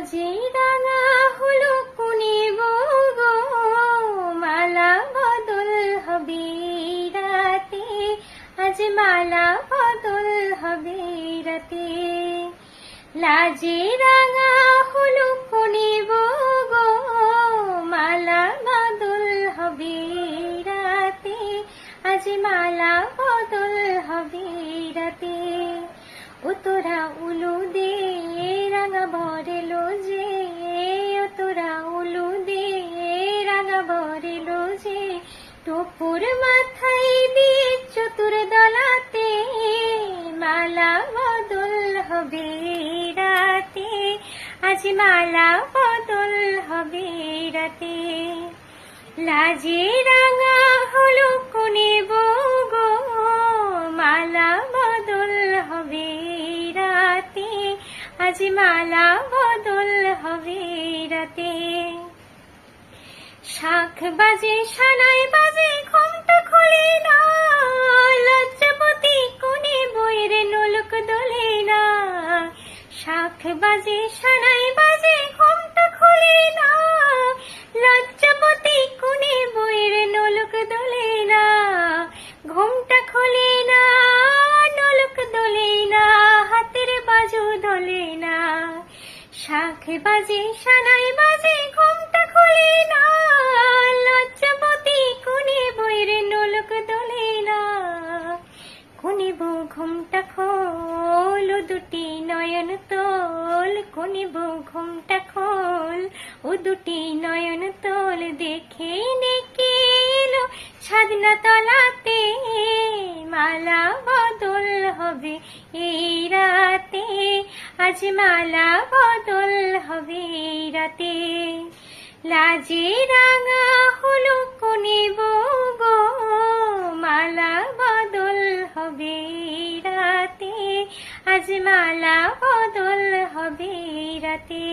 লাজে রাঙা হলো কুনিব গো, মালা বদল হবে রাতে, আজ মালা বদল হবে রাতে। লাজে রাঙা হলো কুনিব গো, মালা বদল হবে রাতে, আজ মালা বদল হবে রাতে। ও তোরা উলু দে রাঙা বরেলো যে, ও তোরা উলু দে রাঙা বরেলো যে, টোপুর মাথায় দিয়ে চতুর দলাতে, মালা বদল হবে রাতে, আজ মালা বদল হবে রাতে। লাজে রাঙা হলো কুনিব গো, মালা বদল হবে রাতে, আজ মালা বদল হবে রাতে। শাঁখ বাজে সানাই বাজে ঘোমটা খোলে না, লজ্জাবতী কোনে বইয়ের নোলক দোলে না। শাঁখ বাজে সানাই বাজে ঘোমটা খোলে না, লজ্জাবতী কোনে বইয়ের নোলক দোলে না। ঘোমটা খোলে না, নোলক দোলে না, হাতের বাজু দোলে না। শাঁখ বাজে সানাই বাজে ঘোমটা খোলে না, লজ্জাবতী কোনে বইয়ের নোলক দোলে না। কুনিব ঘোমটা খোল, ও দুটি নয়ন তোল, কুনিব ঘোমটা খোল, ও দুটি নয়ন তোল। দেখে নেকে এলো ছাদনা তলাতে, মালা বদল হবে এই রাতে, আজ মালা বদল হবে রাতে। লাজে রাঙা হলো কুনিব গো, মালা বদল হবে রাতে, আজ মালা বদল হবে রাতে।